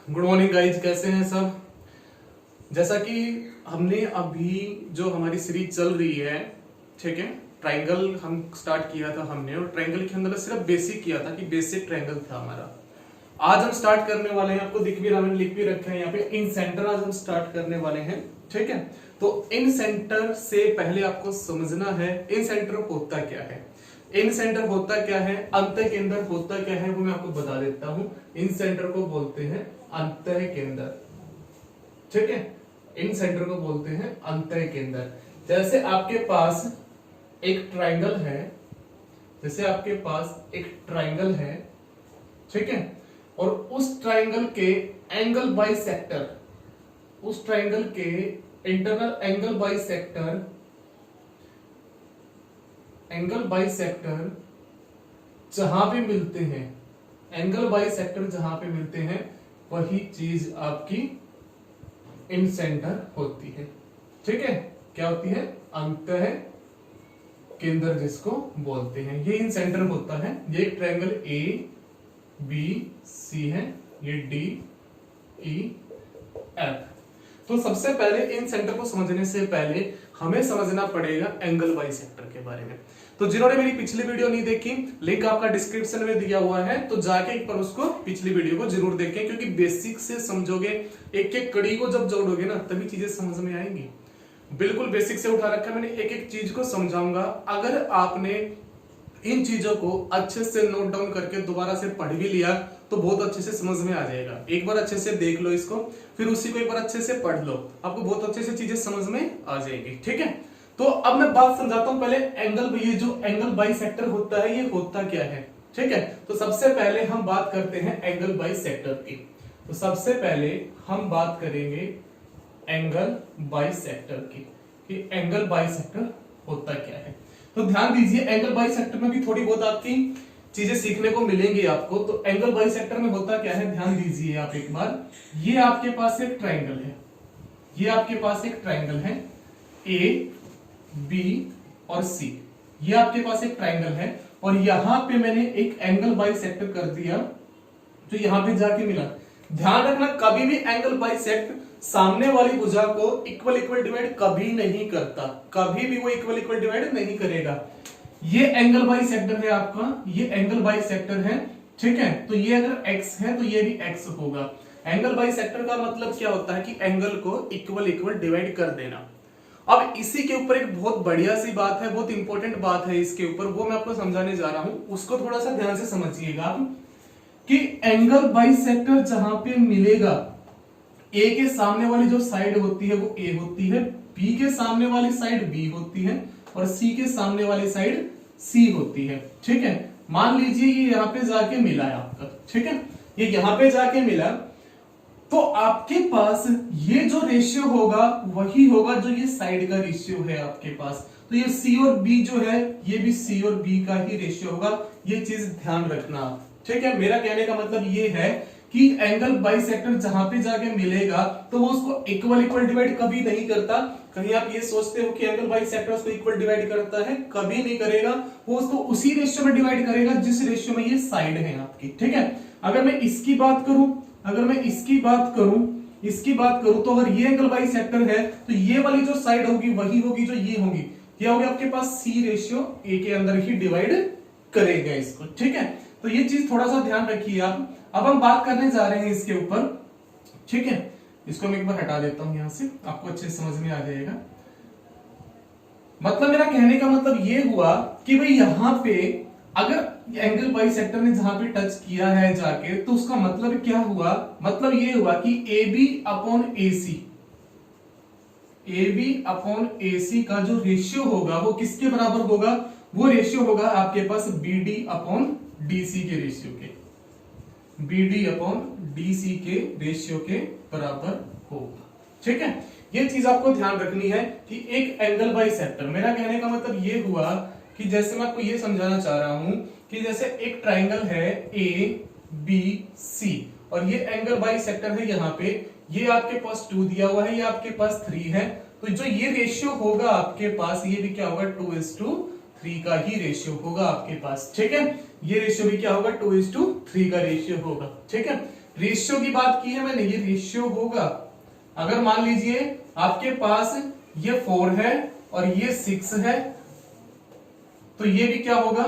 Good morning guys, कैसे हैं सब। जैसा कि हमने अभी जो हमारी सीरीज चल रही है, ठीक है, ट्रायंगल हम स्टार्ट किया था हमने, और ट्रायंगल के अंदर सिर्फ बेसिक किया था कि बेसिक ट्रायंगल था हमारा। आज हम स्टार्ट करने वाले हैं, आपको दिख भी रहा, मैंने लिख भी रखा है यहाँ पे, इन सेंटर आज हम स्टार्ट करने वाले हैं, ठीक है। तो इन सेंटर से पहले आपको समझना है इन सेंटर होता क्या है। इन सेंटर होता क्या है, अंतः केंद्र होता क्या है, वो मैं आपको बता देता हूं। इन सेंटर को बोलते हैं अंतः केंद्र, ठीक है। इन सेंटर को बोलते हैं अंतः केंद्र। जैसे आपके पास एक ट्रायंगल है, जैसे आपके पास एक ट्रायंगल है, ठीक है, और उस ट्रायंगल के एंगल बाइसेक्टर, उस ट्रायंगल के internal angle bisector, angle bisector जहां पे मिलते हैं, एंगल बाइसेक्टर जहां पे मिलते हैं, वही चीज आपकी इन सेंटर होती है, ठीक है। क्या होती है? अंतः केंद्र जिसको बोलते हैं, ये इन सेंटर होता है। ये एक ट्रायंगल ए बी सी है, ये डी ई एफ। तो सबसे पहले इन सेंटर को समझने से पहले हमें समझना पड़ेगा एंगल बाइसेक्टर के बारे में। तो जिन्होंने मेरी पिछली वीडियो नहीं देखी, लिंक आपका डिस्क्रिप्शन में दिया हुआ है, तो जाके एक बार उसको पिछली वीडियो को जरूर देखें, क्योंकि बेसिक से समझोगे, एक एक कड़ी को जब जोड़ोगे ना, तभी चीजें समझ में आएंगी। बिल्कुल बेसिक से उठा रखा है मैंने, एक एक चीज को समझाऊंगा। अगर आपने इन चीजों को अच्छे से नोट डाउन करके दोबारा से पढ़ भी लिया तो बहुत अच्छे से समझ में आ जाएगा। एक बार अच्छे से देख लो इसको, फिर उसी को एक बार अच्छे से पढ़ लो, आपको बहुत अच्छे से चीजें समझ में आ जाएगी, ठीक है। तो अब मैं बात समझाता हूं पहले एंगल, ये जो एंगल बाइसेक्टर होता है, ये होता क्या है, ठीक है। तो सबसे पहले हम बात करते हैं एंगल बाइसेक्टर की। तो सबसे पहले हम बात करेंगे एंगल बाइसेक्टर की, कि एंगल बाइसेक्टर होता क्या है। तो ध्यान दीजिए, एंगल बाइसेक्टर में भी थोड़ी बहुत आपकी चीजें सीखने को मिलेंगी आपको। तो एंगल बाइसेक्टर में होता क्या है, ध्यान दीजिए आप एक बार। ये आपके पास एक ट्रायंगल है, ये आपके पास एक ट्रायंगल है, ए बी और सी, ये आपके पास एक ट्रायंगल है, और यहां पे मैंने एक एंगल बाइसेक्टर कर दिया, जो यहां पे जाके मिला। ध्यान रखना, कभी भी एंगल बाइसेक्ट सामने वाली भुजा को इक्वल इक्वल डिवाइड कभी नहीं करता, कभी भी वो इक्वल इक्वल डिवाइड नहीं करेगा। ये एंगल बाइसेक्टर है आपका, ये एंगल बाइसेक्टर है, ठीक है। तो ये अगर x है तो ये भी x होगा। एंगल बाइसेक्टर का मतलब क्या होता है कि एंगल को इक्वल इक्वल डिवाइड कर देना। अब इसी के ऊपर एक बहुत बढ़िया सी बात है, बहुत इंपॉर्टेंट बात है इसके ऊपर, वो मैं आपको समझाने जा रहा हूं, उसको थोड़ा सा ध्यान से समझिएगा आप, कि एंगल बाइसेक्टर जहां पे मिलेगा, ए के सामने वाली जो साइड होती है वो ए होती है, बी के सामने वाली साइड बी होती है, और सी के सामने वाली साइड सी होती है, ठीक है। मान लीजिए ये यहां पे जाके मिला है आपका, ठीक है, ये यहां पे जाके मिला, तो आपके पास ये जो रेशियो होगा वही होगा जो ये साइड का रेशियो है आपके पास। तो ये सी और बी जो है, ये भी सी और बी का ही रेशियो होगा, ये चीज ध्यान रखना, ठीक है। मेरा कहने का मतलब ये है कि एंगल बाइसेक्टर जहां पे जाके मिलेगा तो वो उसको इक्वल इक्वल डिवाइड कभी नहीं करता। कहीं आप ये सोचते हो कि एंगल बाइसेक्टर उसको इक्वल डिवाइड करता है, कभी नहीं करेगा, वो उसको उसी रेशियो में डिवाइड करेगा जिस रेशियो में ये साइड है आपकी, ठीक है। अगर मैं इसकी बात करूं, अगर मैं इसकी बात करूं तो अगर ये एंगल बाइसेक्टर है तो ये वाली जो साइड होगी वही होगी जो ये होगी, क्या होगी आपके पास सी रेशियो ए के अंदर ही डिवाइड करेगा इसको, ठीक है। तो ये चीज थोड़ा सा ध्यान रखिए आप। अब हम बात करने जा रहे हैं इसके ऊपर, ठीक है। इसको मैं एक बार हटा देता हूं यहां से, आपको अच्छे से समझ में आ जाएगा। मतलब मेरा कहने का मतलब ये हुआ कि भाई यहां पे अगर एंगल बाइसेक्टर ने जहां पे टच किया है जाके, तो उसका मतलब क्या हुआ, मतलब ये हुआ कि A B upon A C, A B upon A C का जो रेशियो होगा वो किसके बराबर होगा, वो रेशियो होगा आपके पास B D upon D C के रेशियो के, B D upon D C के रेशियो के बराबर होगा, ठीक है। ये चीज आपको ध्यान रखनी है कि एक एंगल बाइसेक्टर, मेरा कहने का मतलब ये हुआ कि जैसे मैं आपको ये समझाना चाह रहा हूं कि जैसे एक ट्रायंगल है ए बी सी, और ये एंगल बाइसेक्टर है यहाँ पे, ये आपके पास 2 दिया हुआ है, ये आपके पास 3 है, तो जो ये रेशियो होगा आपके पास, ये भी क्या होगा 2:3 का ही रेशियो होगा आपके पास, ठीक है। ये रेशियो भी क्या होगा 2:3 का रेशियो होगा, ठीक है। रेशियो की बात की है मैंने, ये रेशियो होगा। अगर मान लीजिए आपके पास ये 4 है और ये 6 है, तो ये भी क्या होगा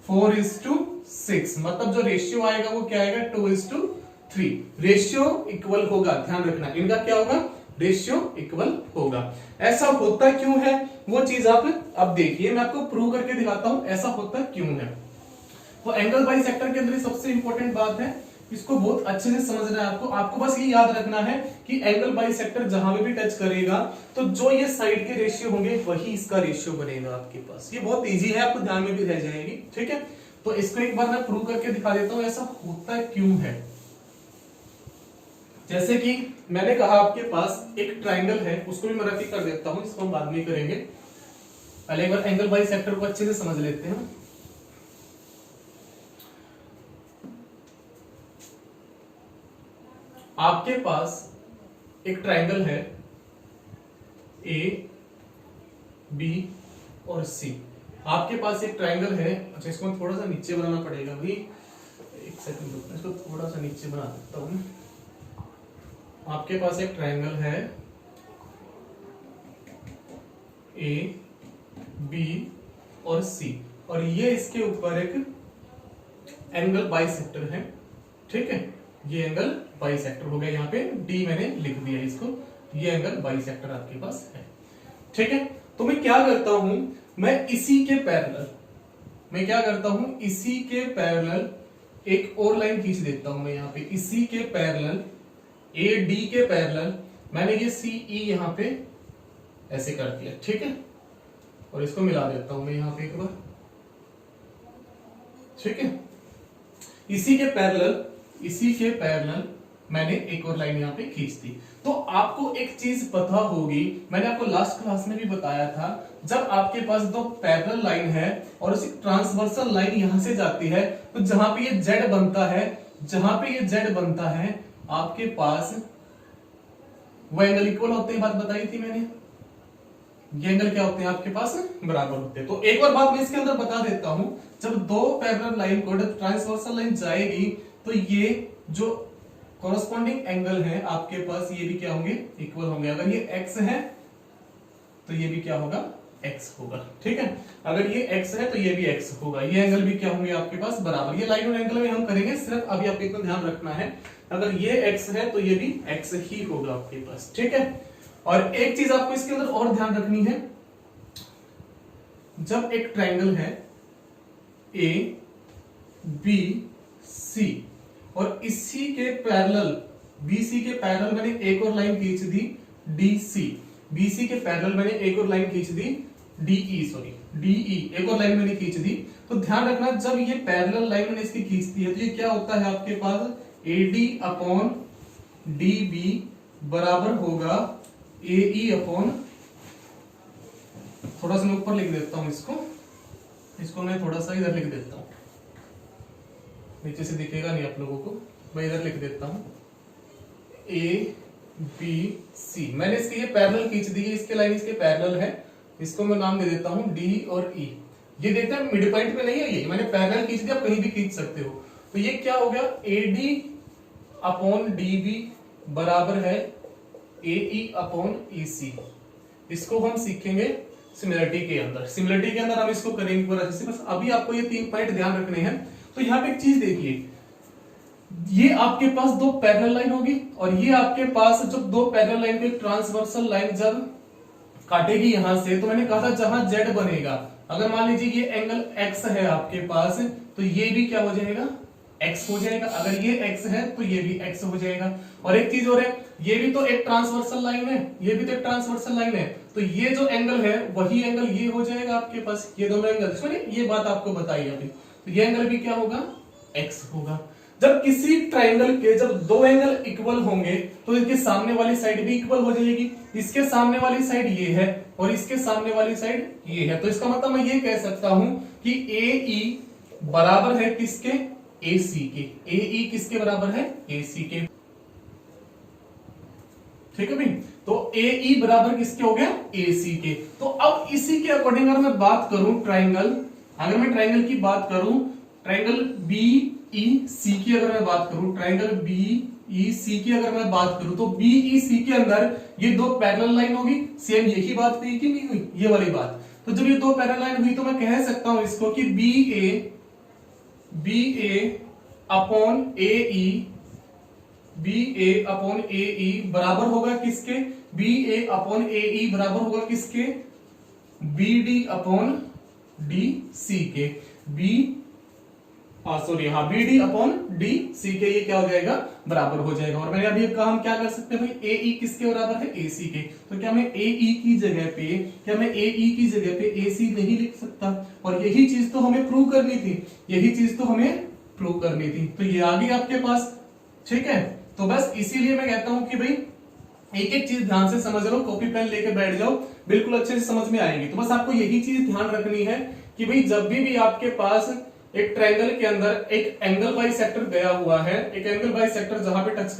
4:6, मतलब जो रेशियो आएगा वो क्या आएगा 2:3। रेशियो इक्वल होगा, ध्यान रखना इनका क्या होगा, रेशियो इक्वल होगा। ऐसा होता क्यों है वो चीज आप अब देखिए, मैं आपको प्रूव करके दिखाता हूं ऐसा होता क्यों है। तो एंगल बाइसेक्टर के अंदर सबसे इंपॉर्टेंट बात है, इसको बहुत अच्छे से समझना है आपको। आपको बस ये याद रखना है कि एंगल बाइसेक्टर जहां भी टच करेगा तो जो ये साइड के रेशियो होंगे वही इसका रेशियो बनेगा आपके पास। ये बहुत इजी है, आपको ध्यान में भी रह जाएगी, ठीक है। तो इसको एक बार मैं प्रूव करके दिखा देता हूं ऐसा होता क्यों है। जैसे कि मैंने कहा आपके पास एक ट्राइंगल है, उसको भी मैं रफी कर देता हूं, इसको हम बाद में करेंगे। पहले एक बार एंगल बाइसेक्टर को अच्छे से समझ लेते हैं। आपके पास एक ट्राइंगल है ए बी और सी। आपके पास एक ट्राइंगल है, अच्छा इसको थोड़ा सा नीचे बनाना पड़ेगा भाई, एक सेकंड रुको, इसको थोड़ा सा नीचे बना देता हूं। आपके पास एक ट्राइंगल है ए बी और सी, और ये इसके ऊपर एक एंगल बाइसेक्टर है, ठीक है। ये एंगल बाइसेक्टर हो गया, यहाँ पे डी मैंने लिख दिया इसको, ये एंगल बाइसेक्टर आपके पास है, ठीक है। तो मैं क्या करता हूं, मैं इसी के पैरेलल, मैं क्या करता हूं, इसी के पैरेलल एक और लाइन खींच देता हूं मैं यहाँ पे, इसी के पैरेलल ए डी के पैरेलल मैंने ये सी ई यहाँ पे ऐसे कर दिया, ठीक है। और इसको मिला देता हूं मैं यहाँ पे एक बार, ठीक है। इसी के पैरेलल मैंने एक और लाइन यहाँ पे खींच दी। तो आपको एक चीज पता होगी, मैंने आपको लास्ट क्लास में भी बताया था, जब आपके पास दो पैरेलल लाइन है और उसी ट्रांसवर्सल लाइन यहां से जाती है, तो जहां पे ये जेड बनता है, जहां पे ये जेड बनता है आपके पास वो एंगल इक्वल होते हैं, बात बताई थी मैंने। ये एंगल क्या होते हैं आपके पास, बराबर होते हैं। तो एक और बात मैं इसके अंदर बता देता हूं, जब दो पैरेलल लाइन को ट्रांसवर्सल लाइन जाएगी तो ये जो कॉरस्पॉन्डिंग एंगल है आपके पास, ये भी क्या होंगे, इक्वल होंगे। अगर ये x है तो ये भी क्या होगा, x होगा, ठीक है। अगर ये x है तो ये भी x होगा, ये एंगल भी क्या होंगे आपके पास बराबर। ये लाइन और एंगल में हम करेंगे, सिर्फ अभी आपको इतना ध्यान रखना है, अगर ये x है तो ये भी x ही होगा आपके पास, ठीक है। और एक चीज आपको इसके अंदर और ध्यान रखनी है, जब एक ट्रायंगल है ए बी सी और इसी के पैरेलल BC के पैरेलल मैंने एक और लाइन खींच दी DC, BC के पैरेलल मैंने एक और लाइन खींच दी DE, एक और लाइन मैंने खींच दी। तो ध्यान रखना, जब ये पैरेलल लाइन मैंने इसकी खींचती है तो ये क्या होता है आपके पास, AD अपॉन DB बराबर होगा AE अपॉन, थोड़ा सा मैं ऊपर लिख देता हूं इसको मैं थोड़ा सा इधर लिख देता हूं, नीचे से दिखेगा नहीं आप लोगों को, मैं इधर लिख देता हूं ABC। मैंने इसके ये पैरेलल खींच दी है, इसके लाइन इसके पैरेलल है, इसको मैं नाम दे देता हूं D और E। ये देखते हैं मिड पॉइंट पे नहीं है, ये मैंने पैरेलल खींच दिया, आप कहीं भी खींच सकते हो। तो ये क्या हो गया, AD अपॉन DB बराबर है AE अपॉन EC। इसको हम सीखेंगे सिमिलरिटी के अंदर हम इसको करेंगे पूरा। बस अभी आपको ये 3 पॉइंट ध्यान रखने हैं। तो यहाँ पे एक चीज देखिए, ये आपके पास दो पैरेलल लाइन होगी और ये आपके पास जब दो पैरेलल लाइन को ट्रांसवर्सल लाइन जब काटेगी यहां से, तो मैंने कहा था जहां जेड बनेगा, अगर मान लीजिए ये एंगल x है आपके पास, तो ये भी क्या हो जाएगा, x हो जाएगा। अगर ये x है तो ये भी x हो जाएगा। और एक चीज और है, ये भी तो एक ट्रांसवर्सल लाइन है, ये भी तो एक ट्रांसवर्सल लाइन है, तो ये जो एंगल है वही एंगल ये हो जाएगा आपके पास, ये दोनों एंगल। सुनिए ये बात आपको बताई अभी, तो ये एंगल भी क्या होगा, x होगा। जब किसी ट्रायंगल के जब दो एंगल इक्वल होंगे तो इसके सामने वाली साइड भी इक्वल हो जाएगी। इसके सामने वाली साइड ये है और इसके सामने वाली साइड ये है, तो इसका मतलब मैं ये कह सकता हूं कि AE बराबर है किसके, AC के। AE किसके बराबर है, AC के, ठीक है भाई। तो AE बराबर किसके हो गया, AC के। तो अब इसी के अकॉर्डिंग अगर मैं बात करूं ट्रायंगल, अगर मैं ट्रायंगल की बात करूं, ट्रायंगल ई सी की अगर मैं बात करूं, ट्रायंगल बी ई सी की अगर मैं बात करूं, तो बी ई सी के अंदर ये दो पैरेलल लाइन होगी। सेम यही बात हुई कि नहीं हुई, ये वाली बात। तो जब ये दो पैरेलल लाइन हुई तो मैं कह सकता हूं इसको कि बी ए अपॉन ए ई, बी ए अपॉन ए ई बराबर होगा किसके, बी ए अपॉन ए ई बराबर होगा किसके, B D upon D C के। B D upon D C के, ये क्या हो जाएगा, बराबर हो जाएगा। और मैंने अभी कहा हम क्या कर सकते हैं भाई, ए ई किसके बराबर है, ए सी के। तो क्या मैं ए ई की जगह पे ए सी नहीं लिख सकता? और यही चीज तो हमें प्रूव करनी थी, तो ये आ गई आपके पास। ठीक है, तो बस इसीलिए मैं कहता हूं कि भाई एक एक चीज ध्यान से समझ लो, कॉपी पेन लेके बैठ जाओ, बिल्कुल अच्छे से समझ में आएगी। तो बस आपको यही चीज ध्यान रखनी है कि भाई जब भी आपके पास एक ट्रायंगल के अंदर एक एंगल बाइसेक्टर गया हुआ है, एक एंगल बाइसेक्टर जहां पे टच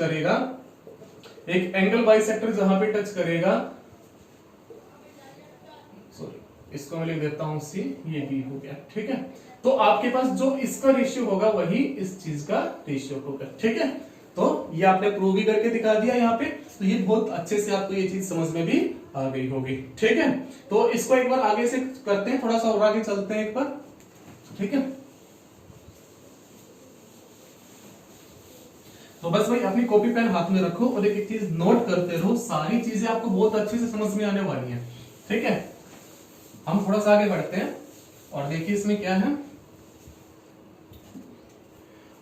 करेगा, सॉरी इसको मैं लिख देता हूं सी, ये बी हो गया। ठीक है, तो आपके पास जो इसका रेशियो होगा वही इस चीज का रेशियो होगा। ठीक है, तो ये आपने प्रूव भी करके दिखा दिया यहाँ पे, तो ये बहुत अच्छे से आपको ये चीज समझ में भी आ गई होगी। ठीक है, तो इसको एक बार आगे से करते हैं, थोड़ा सा और आगे चलते हैं एक बार। ठीक है, तो बस भाई अपनी कॉपी पेन हाथ में रखो और एक एक चीज नोट करते रहो, सारी चीजें आपको बहुत अच्छे से समझ में आने वाली हैं। ठीक है, हम थोड़ा सा आगे बढ़ते हैं और देखिए इसमें क्या है।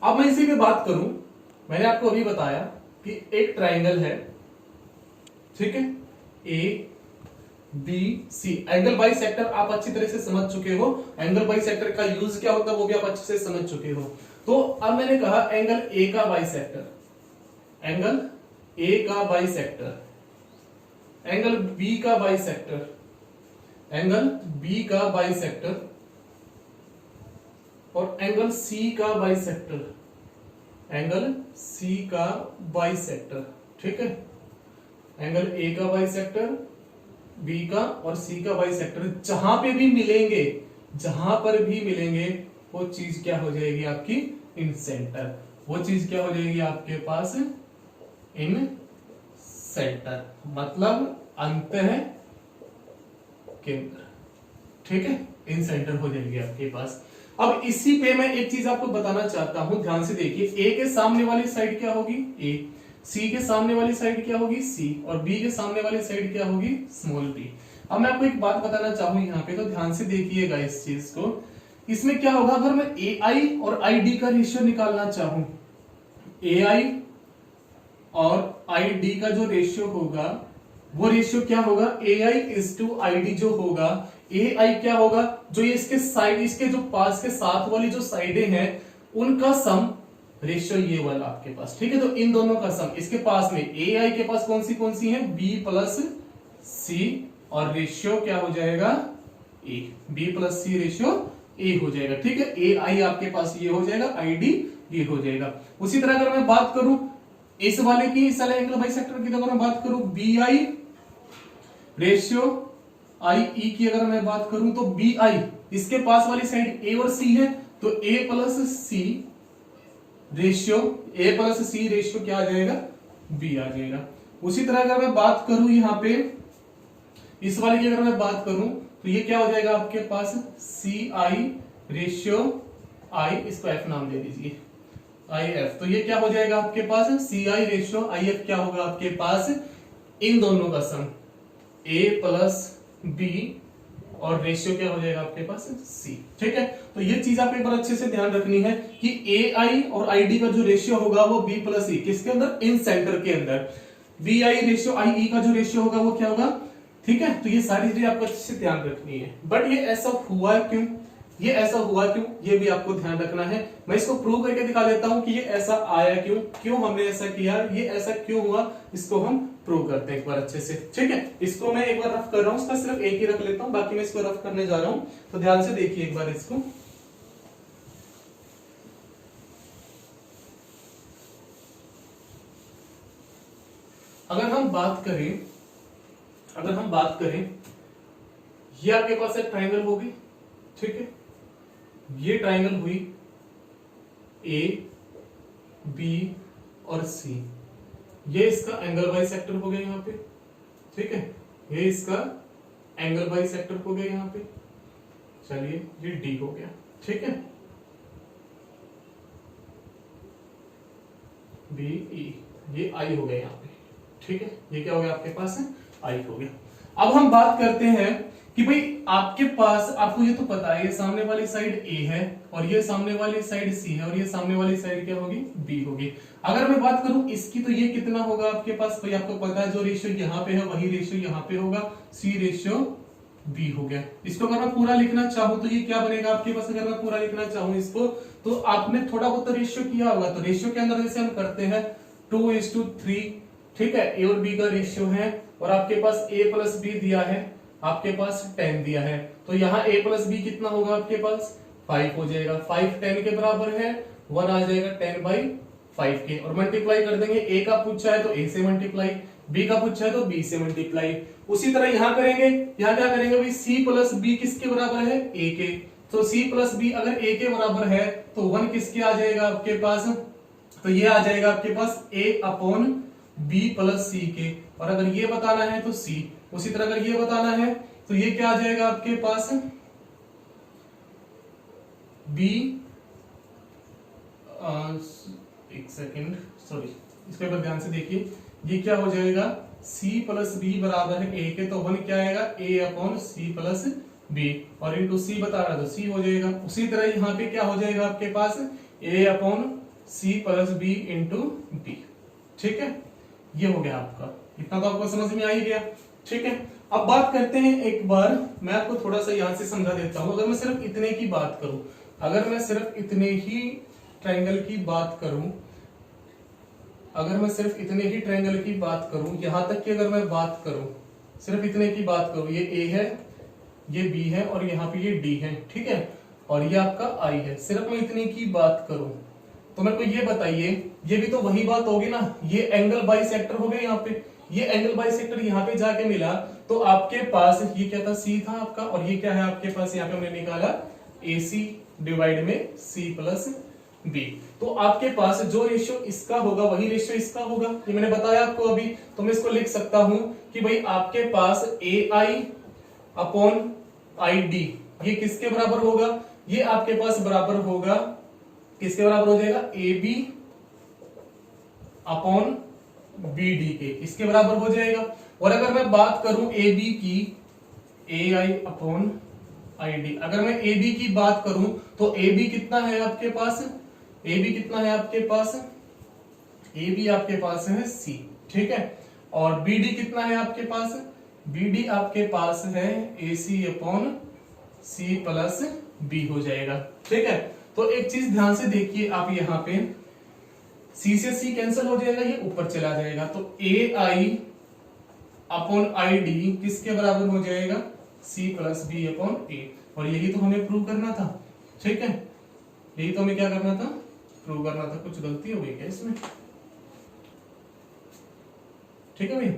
अब मैं इसी पे बात करूं, मैंने आपको अभी बताया कि एक ट्रायंगल है, ठीक है, A B C, angle bisector आप अच्छी तरह से समझ चुके हो, एंगल बाइसेक्टर का यूज क्या होता है वो भी आप अच्छे से समझ चुके हो। तो अब मैंने कहा एंगल ए का बाइसेक्टर, एंगल ए का बाइसेक्टर, एंगल बी का बाइसेक्टर, एंगल बी का बाइसेक्टर और एंगल सी का बाइसेक्टर, एंगल सी का बाइसेक्टर। ठीक है, एंगल ए का बाइसेक्टर, बी का और सी का बाइसेक्टर, जहां पर भी मिलेंगे वो चीज क्या हो जाएगी आपकी, इन सेंटर। वो चीज क्या हो जाएगी आपके पास, इन सेंटर, मतलब अंतः केंद्र। ठीक है, इन सेंटर हो जाएगी आपके पास। अब इसी पे मैं एक चीज आपको बताना चाहता हूं, ध्यान से देखिए। ए के सामने वाली साइड क्या होगी, ए, सी के सामने वाली साइड क्या होगी, सी, और बी के सामने वाली साइड क्या होगी, स्मॉल बी। अब मैं आपको एक बात बताना चाहूं यहाँ पे, तो ध्यान से देखिएगा इस चीज को। इसमें क्या होगा, अगर मैं ए आई और आई डी का रेशियो निकालना चाहूं, ए आई और आई डी का जो रेशियो होगा वो रेशियो क्या होगा, ए I is to I D जो होगा, ए आई क्या होगा, जो ये इसके साइड, इसके जो पास के साथ वाली जो साइडें हैं उनका सम, रेशियो ये वाला आपके पास। ठीक है, तो इन दोनों का सम, इसके पास में ए आई के पास कौन सी है, बी प्लस सी, और रेशियो क्या हो जाएगा, ए, B plus C ratio A हो जाएगा। ठीक है, ए आई आपके पास ये हो जाएगा, आई डी ये हो जाएगा। उसी तरह अगर मैं बात करूं इस वाले की, इस वाले एंगल बाइसेक्टर की, अगर मैं बात करूं बी आई रेशियो आई ई की अगर मैं बात करूं, तो बी आई इसके पास वाली साइड ए और सी है, तो ए प्लस सी रेशियो क्या आ जाएगा, बी आ जाएगा। उसी तरह अगर मैं बात करूं यहाँ पे इस वाले की, अगर मैं बात करूं तो ये क्या हो जाएगा आपके पास, सी आई रेशियो आई, इसको एफ नाम दे दीजिए, आई एफ। तो ये क्या हो जाएगा आपके पास, सी आई रेशियो आई एफ क्या होगा आपके पास, इन दोनों का सम, ए प्लस बी, और रेशियो क्या हो जाएगा आपके पास, सी। ठीक है, तो ये चीज आप एक बार अच्छे से ध्यान रखनी है कि ए आई और आई डी का जो रेशियो होगा वो बी प्लस ई, किसके अंदर, इन सेंटर के अंदर। बी आई रेशियो आई ई का जो रेशियो होगा वो क्या होगा। ठीक है, तो ये सारी चीजें आपको अच्छे से ध्यान रखनी है। बट ये ऐसा हुआ क्यों, ये भी आपको ध्यान रखना है। मैं इसको प्रूव करके दिखा देता हूं कि ये ऐसा आया क्यों हमने ऐसा किया, ये ऐसा क्यों हुआ, इसको हम प्रूव करते हैं एक बार अच्छे से। ठीक है, इसको मैं एक बार रफ कर रहा हूं, इसका सिर्फ एक ही रख लेता हूं, बाकी मैं इसको रफ करने जा रहा हूं, तो ध्यान से देखिए एक बार इसको। अगर हम बात करें ये आपके पास एक ट्रायंगल होगी। ठीक है, ये ट्रायंगल हुई, ए बी और सी, ये इसका एंगल बाइसेक्टर हो गया यहाँ पे, ठीक है, ये इसका एंगल बाइसेक्टर हो गया यहाँ पे। चलिए ये डी हो गया, ठीक है, बी ई, ये आई हो गया यहाँ पे, ठीक है, ये क्या हो गया आपके पास है, आई हो गया। अब हम बात करते हैं कि भाई आपके पास, आपको ये तो पता है ये सामने वाली साइड ए है और ये सामने वाली साइड सी है और ये सामने वाली साइड क्या होगी, बी होगी। अगर मैं बात करूं इसकी तो ये कितना होगा आपके पास, भाई आपको पता है जो रेशियो यहाँ पे है वही रेशियो यहाँ पे होगा, सी रेशियो बी हो गया। इसको अगर मैं पूरा लिखना चाहूं तो ये क्या बनेगा आपके पास, अगर मैं पूरा लिखना चाहूं इसको, तो आपने थोड़ा बहुत रेशियो किया होगा, तो रेशियो के अंदर जैसे हम करते हैं 2:3, ठीक है, ए और बी का रेशियो है और आपके पास a प्लस बी दिया है, आपके पास 10 दिया है, तो यहाँ a प्लस बी कितना होगा आपके पास 5 हो जाएगा, 5 10 के बराबर है, 1 आ जाएगा 10/5 के, और मल्टीप्लाई कर देंगे, a का पूछा है तो a से मल्टीप्लाई, b का पूछा है तो b से मल्टीप्लाई। उसी तरह यहाँ करेंगे, यहाँ क्या करेंगे भाई, c प्लस बी किसके बराबर है, a के, तो c प्लस बी अगर a के बराबर है तो 1 किसके आ जाएगा आपके पास, तो ये आ जाएगा आपके पास a/b प्लस c के, और अगर ये बताना है तो c, उसी तरह अगर ये बताना है तो ये क्या आ जाएगा आपके पास, b, एक सेकेंड सॉरी, इसके ऊपर ध्यान से देखिए, ये क्या हो जाएगा, c प्लस बी बराबर है a के, तो 1 क्या आएगा, a/c प्लस b, और इंटू c बता रहा तो c हो जाएगा। उसी तरह यहाँ पे क्या हो जाएगा आपके पास, a/c plus b into b, ठीक है, ये हो गया आपका, इतना तो आपको समझ में आ ही गया, ठीक है। अब बात करते हैं, एक बार मैं आपको थोड़ा सा यहां से समझा देता हूं। अगर मैं सिर्फ इतने की बात करूं, अगर मैं सिर्फ इतने ही ट्रायंगल की बात करूं, अगर मैं सिर्फ इतने ही ट्रायंगल की बात करूं, यहां तक की अगर मैं बात करूं, सिर्फ इतने की बात करूं, ये ए है, ये बी है और यहाँ पे ये डी है, ठीक है, और ये आपका आई है, सिर्फ मैं इतने की बात करूं तो मेरे को ये बताइए, ये भी तो वही बात होगी ना, ये एंगल बाइसेक्टर हो गया यहाँ पे, ये एंगल बाइसेक्टर यहाँ पे जाके मिला तो आपके पास ये क्या था, सी था आपका, और ये क्या है आपके पास, यहाँ पे हमने निकाला AC डिवाइड में C प्लस B, तो आपके पास जो रेशियो इसका होगा वही रेशियो इसका होगा, ये मैंने बताया आपको अभी, तो मैं इसको लिख सकता हूं कि भाई आपके पास AI/ID ये किसके बराबर होगा, ये आपके पास बराबर होगा, किसके बराबर हो जाएगा, AB/BD के, इसके बराबर हो जाएगा। और अगर मैं बात करूं AB की, AI/ID, अगर मैं AB की बात करूं तो AB कितना है आपके पास, AB कितना है आपके पास, AB आपके पास है C, ठीक है, और BD कितना है आपके पास, BD आपके पास है AC/C प्लस B हो जाएगा, ठीक है। तो एक चीज ध्यान से देखिए आप, यहाँ पे C से C कैंसिल हो जाएगा, ये ऊपर चला जाएगा, तो AI/ID किसके बराबर हो जाएगा, C प्लस B/A, और यही तो हमें प्रूव करना था, ठीक है, यही तो हमें क्या करना था, प्रूव करना था। कुछ गलती हो गई क्या इसमें, ठीक है भाई,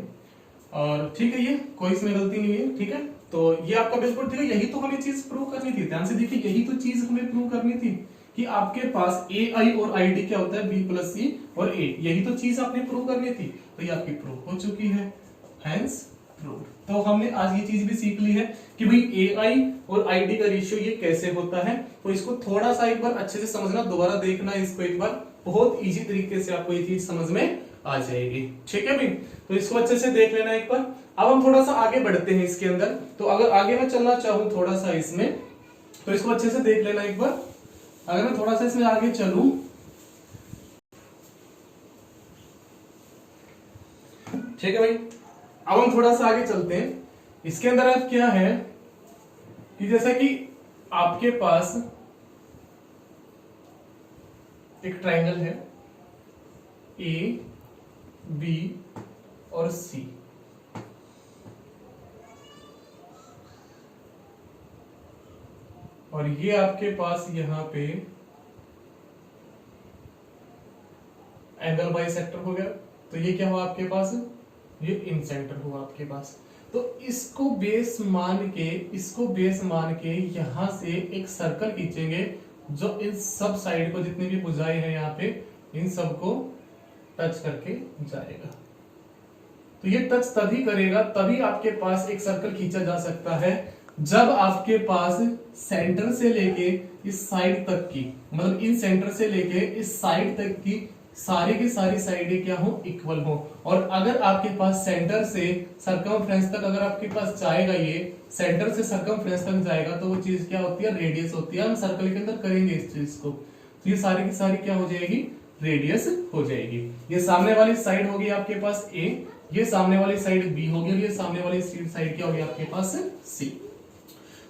और ठीक है, ये कोई इसमें गलती नहीं है, ठीक है, तो ये आपका बिल्कुल ठीक है, यही तो हमें चीज प्रूव करनी थी, ध्यान से देखिए, यही तो चीज हमें प्रूव करनी थी कि आपके पास AI और ID क्या होता है, B प्लस C और A, यही तो चीज आपने प्रूव करनी थी, तो ये आपकी प्रूव हो चुकी है, हेंस प्रूव। तो हमने आज ये चीज भी सीख ली है कि भाई AI और ID का रेशियो ये कैसे होता है, तो इसको थोड़ा सा एक बार अच्छे से समझना, दोबारा देखना इसको एक बार, बहुत इजी तरीके से आपको ये चीज समझ में आ जाएगी, ठीक है भाई, तो इसको अच्छे से देख लेना एक बार। अब हम थोड़ा सा आगे बढ़ते हैं इसके अंदर, तो अगर आगे मैं चलना चाहूं थोड़ा सा इसमें, तो इसको अच्छे से देख लेना एक बार। अगर मैं थोड़ा सा इसमें आगे चलूं, ठीक है भाई, अब हम थोड़ा सा आगे चलते हैं। इसके अंदर अब क्या है कि जैसा कि आपके पास एक ट्रायंगल है A, B और C, और ये आपके पास यहां पे एंगल बाइसेक्टर हो गया, तो ये क्या हुआ आपके पास, ये इन सेंटर हुआ आपके पास। तो इसको बेस मान के, इसको बेस मान के यहां से एक सर्कल खींचेंगे जो इन सब साइड को जितनी भी भुजाएं हैं यहाँ पे इन सबको टच करके जाएगा। तो ये टच तभी करेगा, तभी आपके पास एक सर्कल खींचा जा सकता है जब आपके पास सेंटर से लेके इस साइड तक की, मतलब इन सेंटर से लेके इस साइड तक की सारी की सारी साइडें क्या हो, इक्वल हो। और अगर आपके पास सेंटर से सर्कमफ्रेंस तक अगर आपके पास जाएगा, ये सेंटर से सर्कमफ्रेंस तक जाएगा, तो वो चीज क्या होती है, रेडियस होती है। हम सर्कल के अंदर करेंगे इस चीज को, तो ये सारी की सारी क्या हो जाएगी, रेडियस हो जाएगी। ये सामने वाली साइड होगी आपके पास ए, ये सामने वाली साइड बी होगी, और ये सामने वाली साइड क्या होगी आपके पास सी।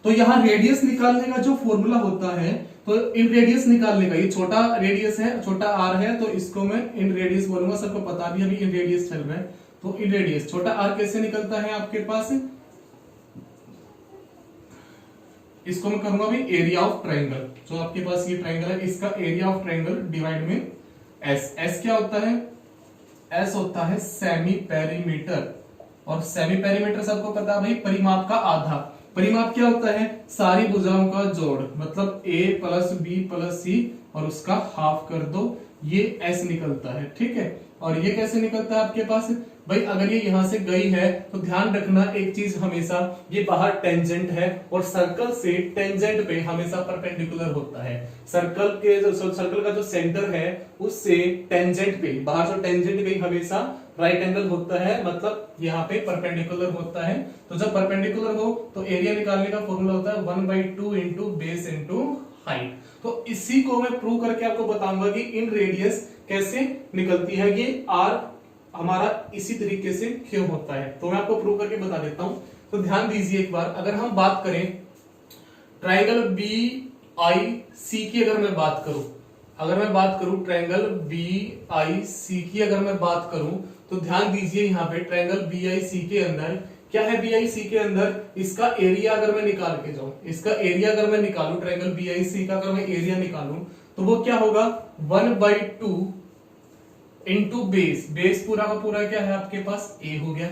तो यहाँ रेडियस निकालने का जो फॉर्मूला होता है, तो इन रेडियस निकालने का, ये छोटा रेडियस है, छोटा आर है, तो इसको मैं इन रेडियस बोलूंगा, सबको पता भी अभी इन रेडियस चल रहा है। तो इन रेडियस छोटा आर कैसे निकलता है आपके पास, इसको मैं करूंगा भाई एरिया ऑफ ट्रायंगल। जो आपके पास ये ट्रायंगल है, इसका एरिया ऑफ ट्रायंगल डिवाइड में एस। एस क्या होता है, एस होता है सेमी पेरीमीटर। और सेमी पेरीमीटर सबको पता है भाई, परिमाप का आधा। परिमाप क्या होता है, सारी भुजाओं का जोड़, मतलब a प्लस बी प्लस सी और उसका हाफ कर दो, ये एस निकलता है। ठीक है, और ये कैसे निकलता है आपके पास भाई, अगर ये यहां से गई है तो ध्यान रखना एक चीज हमेशा, ये बाहर टेंजेंट है और सर्कल से टेंजेंट पे हमेशा परपेंडिकुलर होता है। सर्कल का जो सेंटर है उससे टेंजेंट पे, बाहर जो टेंजेंट गई हमेशा राइट एंगल होता है, मतलब यहाँ पे परपेंडिकुलर होता है। तो जब परपेंडिकुलर हो तो एरिया निकालने का फॉर्मूला होता है 1/2 इंटू बेस इंटू हाइट। तो इसी को मैं प्रूव करके आपको बताऊंगा कि इन रेडियस कैसे निकलती है। ये आर हमारा इसी तरीके से क्यों होता है, तो मैं आपको प्रूव करके बता देता हूं। तो ध्यान दीजिए एक बार, अगर हम बात करें ट्रायंगल बी आई सी की, अगर मैं बात करूं ट्रायंगल बी आई सी की अगर मैं बात करूं, तो ध्यान दीजिए यहाँ पे ट्रायंगल बी आई सी के अंदर क्या है, बी आई सी के अंदर इसका एरिया अगर मैं निकाल के जाऊं, इसका एरिया अगर मैं निकालूं, ट्रायंगल बी आई सी का अगर मैं एरिया निकालूं, तो वो क्या होगा 1/2 इंटू बेस। बेस पूरा का पूरा क्या है आपके पास ए हो गया,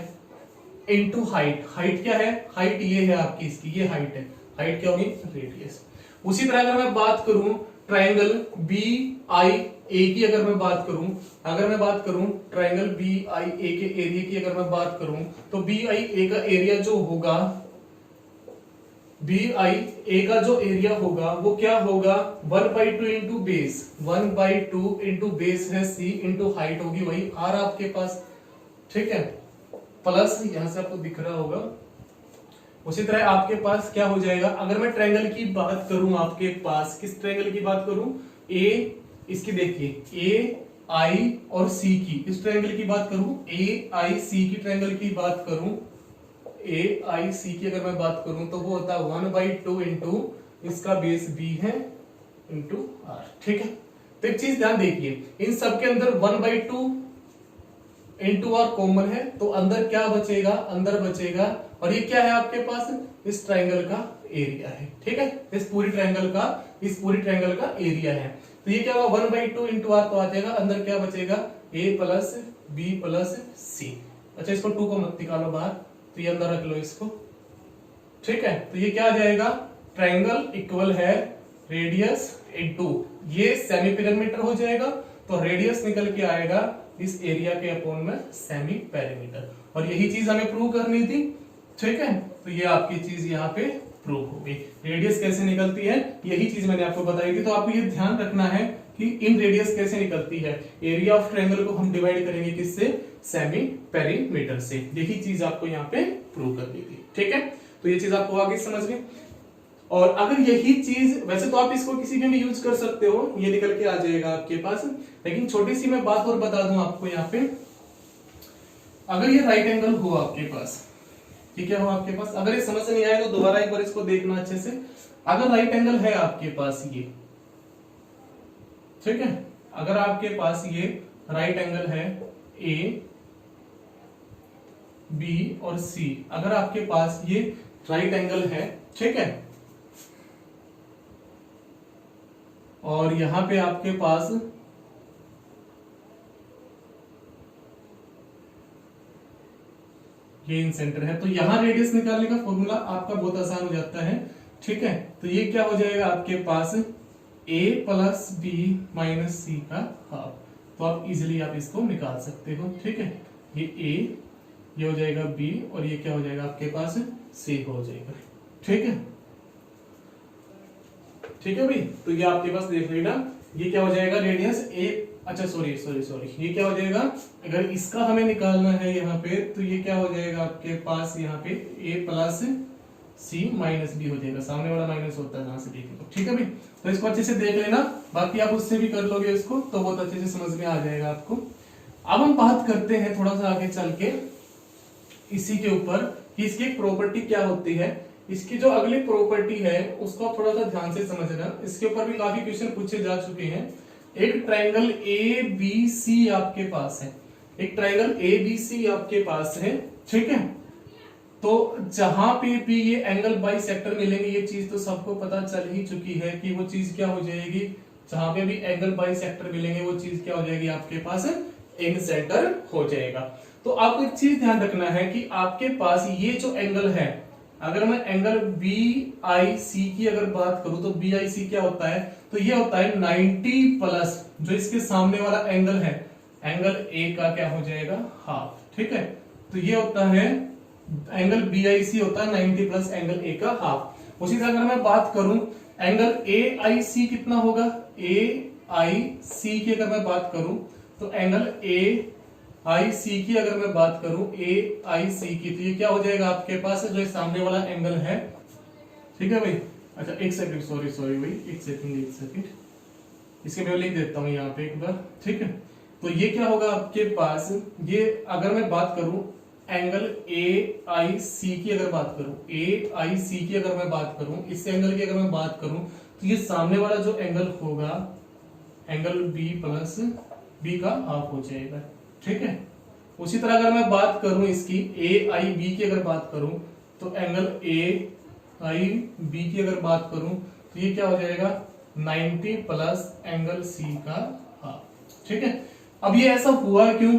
इंटू हाइट। हाइट क्या है, हाइट ये है आपकी, इसकी ये हाइट है, हाइट क्या होगी, रेडियस। उसी तरह अगर मैं बात करूं ट्रायंगल बी आई ए की, अगर मैं बात करूं ट्रायंगल बी आई ए के एरिया की अगर मैं बात करूं, तो बी आई ए का एरिया जो होगा, बी आई ए का जो एरिया होगा वो क्या होगा 1/2 इंटू बेस, 1/2 इंटू बेस है सी इंटू हाइट होगी वही आर आपके पास। ठीक है, प्लस यहां से आपको दिख रहा होगा। उसी तरह आपके पास क्या हो जाएगा, अगर मैं ट्रायंगल की बात करूं, आपके पास किस ट्रायंगल की बात करूं, ए, इसकी देखिए ए आई और सी की, इस ट्रायंगल की बात करूं, ए आई सी की ट्रायंगल की बात करूं, ए आई सी की अगर मैं बात करूं, तो वो होता है 1/2 इंटू इसका बेस बी है इंटू आर। ठीक है, तो एक चीज ध्यान देखिए, इन सब के अंदर 1/2 इंटू आर कॉमन है, तो अंदर क्या बचेगा, अंदर बचेगा, और ये क्या है आपके पास, इस ट्रायंगल का एरिया है। ठीक है, इस पूरी ट्रायंगल का एरिया है। तो ये क्या होगा 1/2 इंटू आर, तो आ जाएगा अंदर क्या बचेगा, ए प्लस बी प्लस सी। अच्छा, इसको 2 को मत निकालो बाहर, तो ये अंदर रख लो इसको। ठीक है, तो ये क्या आ जाएगा, ट्रायंगल इक्वल है रेडियस इंटू, ये सेमी पेरीमीटर हो जाएगा, तो रेडियस निकल के आएगा इस एरिया के अपोन में सेमी पेरीमीटर, और यही चीज हमें प्रूव करनी थी। ठीक है, तो ये आपकी चीज यहाँ पे प्रूव हो गई। रेडियस कैसे निकलती है यही चीज मैंने आपको बताई थी, तो आपको ये ध्यान रखना है कि इन रेडियस कैसे निकलती है। एरिया ऑफ ट्रायंगल को हम डिवाइड करेंगे किससे, सेमी पेरीमीटर से। यही चीज आपको यहाँ पे प्रूव करनी थी। ठीक है, तो ये चीज आपको आगे समझ में। और अगर यही चीज, वैसे तो आप इसको किसी में भी यूज कर सकते हो, ये निकल के आ जाएगा आपके पास, लेकिन छोटी सी मैं बात और बता दूं आपको यहाँ पे, अगर ये राइट एंगल हो आपके पास, ठीक है, हो आपके पास, अगर ये समझ नहीं आया तो दोबारा एक बार इसको देखना अच्छे से। अगर राइट एंगल है आपके पास ये, ठीक है, अगर आपके पास ये राइट एंगल है ए बी और सी, अगर आपके पास ये राइट एंगल है, ठीक है, और यहां पे आपके पास ये इन सेंटर है, तो यहां रेडियस निकालने का फॉर्मूला आपका बहुत आसान हो जाता है। ठीक है, तो ये क्या हो जाएगा आपके पास a प्लस बी माइनस सी का हाफ। तो आप इजिली आप इसको निकाल सकते हो, ठीक है। ये a, ये हो जाएगा b, और ये क्या हो जाएगा आपके पास c हो जाएगा, ठीक है। ठीक है भाई, तो ये आपके पास देख लेना, ये क्या हो जाएगा रेडियस a, अच्छा सॉरी, ये क्या हो जाएगा, अगर इसका हमें निकालना है यहाँ पे, तो ये क्या हो जाएगा आपके पास यहाँ पे a plus C minus B हो जाएगा, सामने वाला माइनस होता है जहां से देखें तो, ठीक है भाई। तो इसको अच्छे से देख लेना, बाकी आप उससे भी कर लोगे इसको तो बहुत अच्छे से समझ में आ जाएगा आपको। अब हम बात करते हैं थोड़ा सा आगे चल के इसी के ऊपर कि इसकी एक प्रॉपर्टी क्या होती है। इसकी जो अगली प्रॉपर्टी है उसको आप थोड़ा सा ध्यान से समझना, इसके ऊपर भी काफी क्वेश्चन पूछे जा चुके हैं। एक ट्राइंगल ए बी सी आपके पास है, एक ट्राइंगल ए बी सी आपके पास है, ठीक है। तो जहां पे भी ये एंगल बाई सेक्टर मिलेंगे, ये चीज तो सबको पता चल ही चुकी है कि वो चीज क्या हो जाएगी, जहां पे भी एंगल बाई सेक्टर मिलेंगे वो चीज क्या हो जाएगी आपके पास इन सेंटर हो जाएगा। तो आपको एक चीज ध्यान रखना है कि आपके पास ये जो एंगल है, अगर मैं एंगल बी आई सी की अगर बात करूं तो बी आई सी क्या होता है, तो ये होता है 90 प्लस जो इसके सामने वाला एंगल है, एंगल ए का क्या हो जाएगा हाफ, ठीक है। तो ये होता है एंगल बी आई सी होता है 90 प्लस एंगल ए का हाफ। उसी तरह अगर मैं बात करूं एंगल ए आई सी कितना होगा, ए आई सी की अगर मैं बात करूं तो एंगल ए आई सी की अगर मैं बात करूं ए आई सी की, तो ये क्या हो जाएगा आपके पास जो सामने वाला एंगल है, ठीक है भाई। अच्छा एक सेकंड, सॉरी भाई, एक सेकंड, इसके मैं लिख देता हूं यहाँ पे एक बार, ठीक है। तो ये क्या होगा आपके पास, ये अगर मैं बात करूं एंगल ए आई सी की अगर बात करूं, ए आई सी की अगर मैं बात करूं, इस एंगल की अगर मैं बात करूं, तो ये सामने वाला जो एंगल होगा एंगल बी प्लस बी का हाफ हो जाएगा, ठीक है। उसी तरह अगर मैं बात करूं इसकी ए आई बी की अगर बात करूं, तो एंगल ए आई बी की अगर बात करूं तो ये क्या हो जाएगा 90 प्लस एंगल सी का हाफ, ठीक है। अब ये ऐसा हुआ क्यों,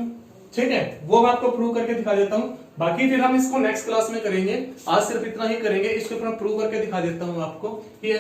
ठीक है, वो मैं आपको प्रूव करके दिखा देता हूं। बाकी फिर हम इसको नेक्स्ट क्लास में करेंगे, आज सिर्फ इतना ही करेंगे, इसको मैं प्रूव करके दिखा देता हूं आपको कि